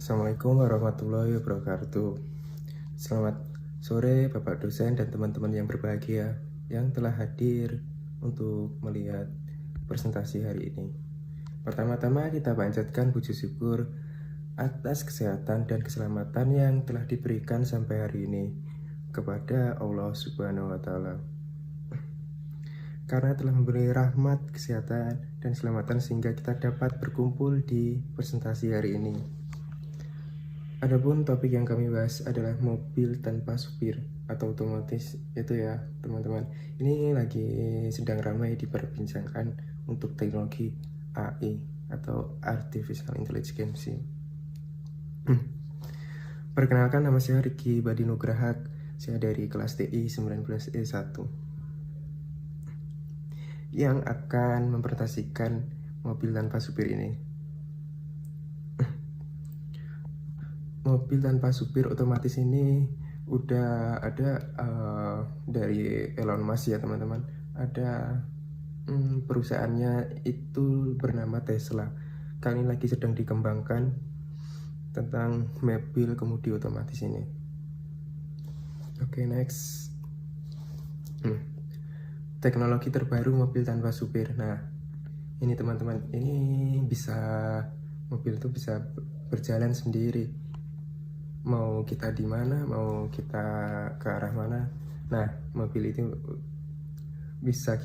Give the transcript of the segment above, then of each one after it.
Assalamualaikum warahmatullahi wabarakatuh. Selamat sore Bapak dosen dan teman-teman yang berbahagia yang telah hadir untuk melihat presentasi hari ini. Pertama-tama kita panjatkan puji syukur atas kesehatan dan keselamatan yang telah diberikan sampai hari ini kepada Allah Subhanahu wa Ta'ala. Karena telah memberi rahmat, kesehatan, dan keselamatan sehingga kita dapat berkumpul di presentasi hari ini. Adapun topik yang kami bahas adalah mobil tanpa supir atau otomatis, itu ya teman-teman. Ini lagi sedang ramai diperbincangkan untuk teknologi AI atau Artificial Intelligence. Perkenalkan, nama saya Riki Badinugraha, saya dari kelas TI 19E1 yang akan mempresentasikan mobil tanpa supir ini. Mobil tanpa supir otomatis ini udah ada dari Elon Musk ya teman-teman. Ada perusahaannya itu bernama Tesla. Kali ini lagi sedang dikembangkan tentang mobil kemudi otomatis ini. Oke, next. Teknologi terbaru mobil tanpa supir. Nah, ini teman-teman, ini mobil itu bisa berjalan sendiri. Mau kita di mana, mau kita ke arah mana. Nah, mobil itu bisa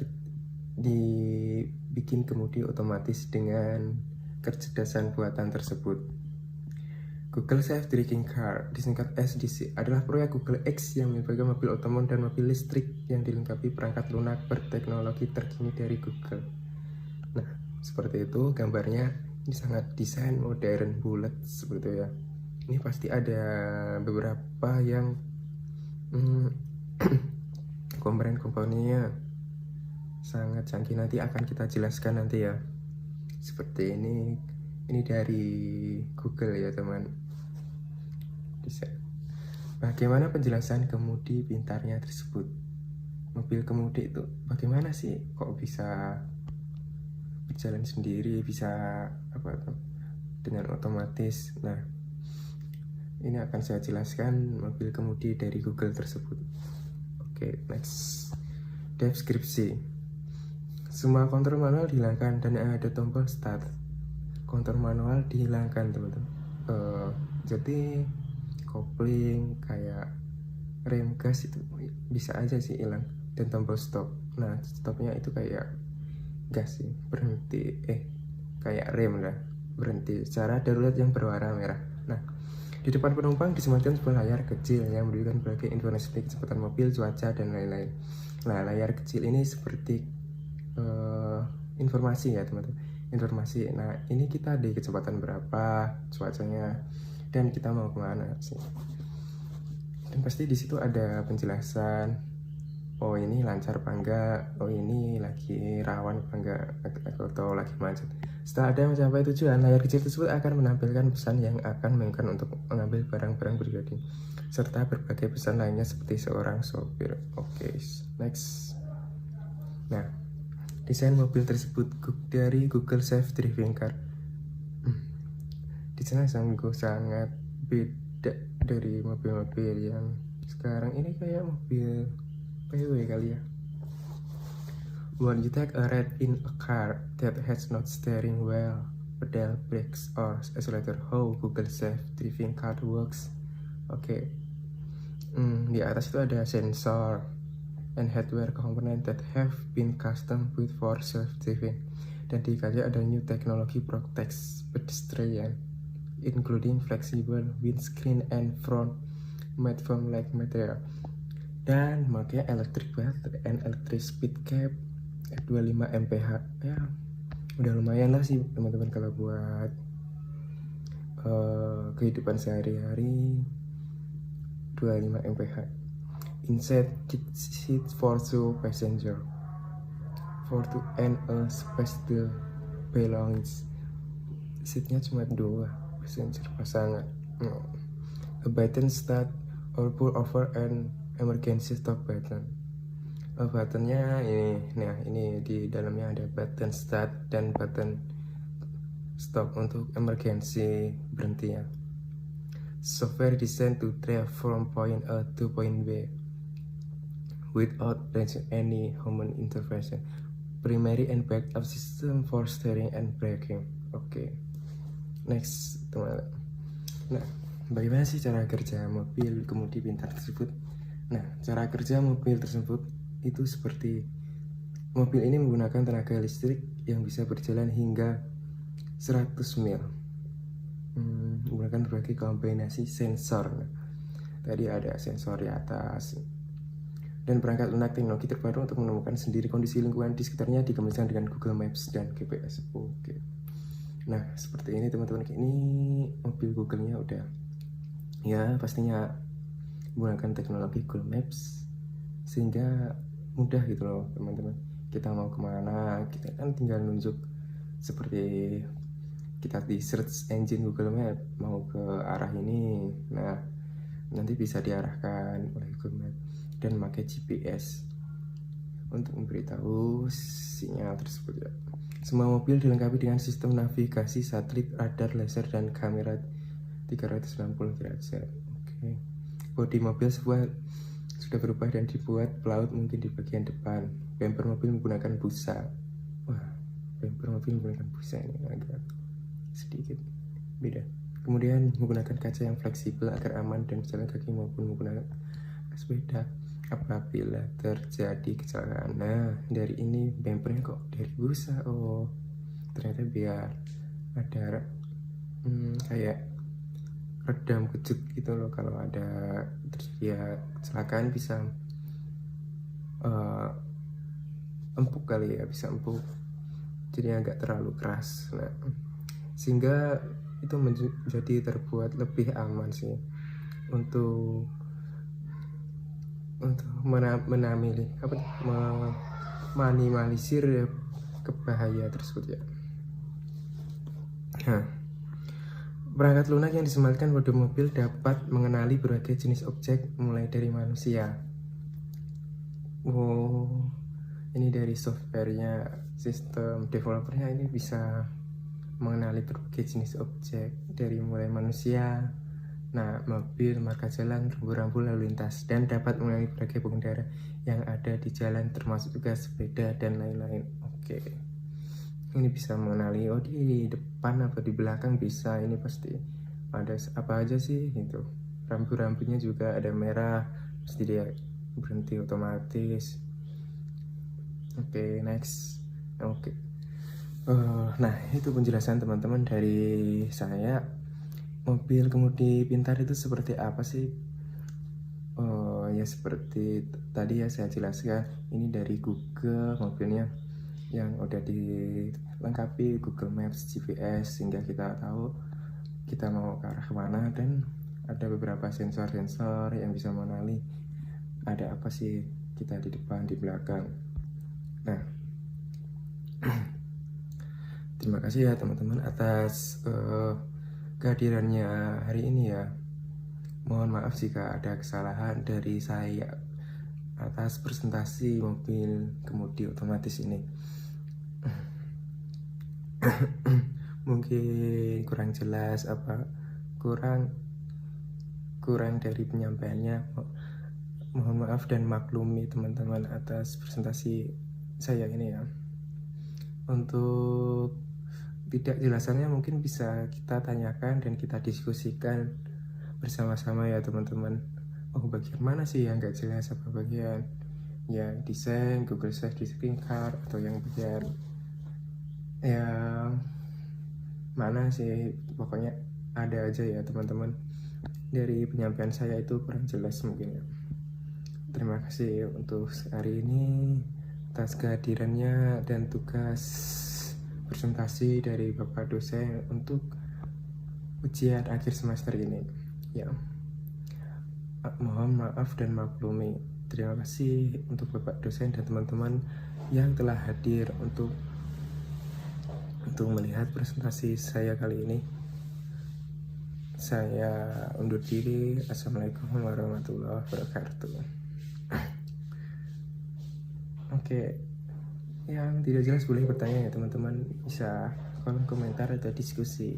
dibikin kemudi otomatis dengan kecerdasan buatan tersebut. Google Self Driving Car, disingkat SDC, adalah proyek Google X yang melibatkan mobil otonom dan mobil listrik yang dilengkapi perangkat lunak berteknologi terkini dari Google. Nah, seperti itu gambarnya. Ini sangat desain modern, bulat seperti itu ya. Ini pasti ada beberapa yang komponen-komponennya sangat canggih, nanti akan kita jelaskan nanti ya. Seperti ini dari Google ya teman. Bagaimana penjelasan kemudi pintarnya tersebut? Mobil kemudi itu bagaimana sih kok bisa berjalan sendiri, bisa dengan otomatis? Nah, ini akan saya jelaskan mobil kemudi dari Google tersebut. Oke, next. Deskripsi. Semua kontrol manual dihilangkan dan ada tombol start. Kontrol manual dihilangkan teman-teman. Jadi kopling kayak rem gas itu bisa aja sih hilang, dan tombol stop. Nah, stopnya itu kayak gas sih, berhenti. Kayak rem lah, berhenti secara darurat yang berwarna merah. Nah, di depan penumpang disematkan sebuah layar kecil yang memberikan berbagai informasi seperti kecepatan mobil, cuaca, dan lain-lain. Nah, layar kecil ini seperti informasi ya teman-teman. Informasi. Nah, ini kita di kecepatan berapa, cuacanya, dan kita mau kemana sih. Dan pasti di situ ada penjelasan. Oh, ini lancar apa enggak? Oh, ini lagi rawan apa enggak? Atau lagi macet. Setelah ada mencapai tujuan, layar kecil tersebut akan menampilkan pesan yang akan mengingatkan untuk mengambil barang-barang pribadi, serta berbagai pesan lainnya seperti seorang sopir. Oke, next. Nah, desain mobil tersebut dari Google Self Driving Car. Desainnya sangat beda dari mobil-mobil yang sekarang ini, kayak mobil PW kali ya. When you take a ride in a car that has not steering wheel, pedal, brakes, or accelerator, how Google Self-Driving Car works? Oke. Di atas itu ada sensor and hardware component that have been custom built for self-driving. Dan di kanan ada new technology protects pedestrian, including flexible windscreen and front made from like material. Dan makanya electric battery and electric speed cap 25 mph. Ya, udah lumayan lah sih teman-teman kalau buat kehidupan sehari-hari. 25 mph. Inside seat for two passenger, for two and a space the belongs. Seatnya cuma 2 passenger pasangan. A button start or pull over and emergency stop button. Buttonnya ini, nah ini di dalamnya ada button start dan button stop untuk emergency berhenti ya. software designed to drive from point A to point B without any human intervention. Primary and backup system for steering and braking. Oke. Next, teman. Nah, bagaimana sih cara kerja mobil kemudi pintar tersebut? Nah, cara kerja mobil tersebut itu seperti mobil ini menggunakan tenaga listrik yang bisa berjalan hingga 100 mil. Menggunakan berbagai kombinasi sensor. Nah, tadi ada sensor di atas dan perangkat lunak teknologi terbaru untuk menemukan sendiri kondisi lingkungan di sekitarnya dikembangkan dengan Google Maps dan GPS. Oke. Nah, seperti ini teman-teman. Ini mobil Google-nya udah ya pastinya menggunakan teknologi Google Maps sehingga mudah gitu loh teman-teman. Kita mau kemana, kita kan tinggal nunjuk seperti kita di search engine Google Map mau ke arah ini. Nah, nanti bisa diarahkan oleh Google Map dan memakai GPS untuk memberitahu sinyal tersebut ya. Semua mobil dilengkapi dengan sistem navigasi satelit, radar, laser, dan kamera 360 derajat. Oke. Bodi mobil sudah berubah dan dibuat pelaut mungkin di bagian depan. Bumper mobil menggunakan busa. Wah, bumper mobil menggunakan busa ini agak sedikit beda. Kemudian menggunakan kaca yang fleksibel agar aman dan berjalan kaki maupun menggunakan sepeda apabila terjadi kecelakaan. Nah, dari ini bumpernya kok dari busa. Oh, ternyata biar ada kayak redam kejut gitu loh, kalau ada terjadi kecelakaan bisa empuk kali ya, bisa empuk jadi agak terlalu keras. Nah, sehingga itu menjadi terbuat lebih aman sih untuk meminimalisir kebahaya tersebut ya. Nah, perangkat lunak yang disematkan pada mobil dapat mengenali berbagai jenis objek mulai dari manusia. Oh, ini dari softwarenya, sistem developernya ini bisa mengenali berbagai jenis objek dari mulai manusia, nah mobil, marka jalan, rambu-rambu lalu lintas, dan dapat mengenali berbagai pengendara yang ada di jalan termasuk juga sepeda dan lain-lain. Oke. Ini bisa mengenali oh di depan atau di belakang bisa, ini pasti ada apa aja sih gitu. Rambu-rambunya juga ada merah, pasti dia berhenti otomatis. Oke, next. Oke. Nah, itu penjelasan teman-teman dari saya. Mobil kemudi pintar itu seperti apa sih? Ya seperti tadi ya saya jelaskan. Ini dari Google mobilnya yang udah dilengkapi Google Maps, GPS, sehingga kita tahu kita mau ke arah kemana, dan ada beberapa sensor-sensor yang bisa mengenali ada apa sih kita di depan, di belakang. Nah, terima kasih ya teman-teman atas kehadirannya hari ini ya. Mohon maaf jika ada kesalahan dari saya atas presentasi mobil kemudi otomatis ini. Mungkin kurang jelas kurang dari penyampaiannya. Mohon maaf dan maklumi teman-teman atas presentasi saya ini ya. Untuk tidak jelasannya mungkin bisa kita tanyakan dan kita diskusikan bersama-sama ya teman-teman. Oh, bagian mana sih yang gak jelas, apa bagian yang desain Google Search di screen card, atau yang bagian yang mana sih, pokoknya ada aja ya teman-teman. Dari penyampaian saya itu kurang jelas mungkin ya. Terima kasih untuk hari ini atas kehadirannya dan tugas presentasi dari Bapak dosen untuk ujian akhir semester ini ya. Mohon maaf dan maklumi. Terima kasih untuk Bapak dosen dan teman-teman yang telah hadir untuk melihat presentasi saya kali ini. Saya undur diri. Assalamualaikum warahmatullahi wabarakatuh. Oke, yang tidak jelas boleh bertanya ya teman-teman, bisa kolom komentar atau diskusi.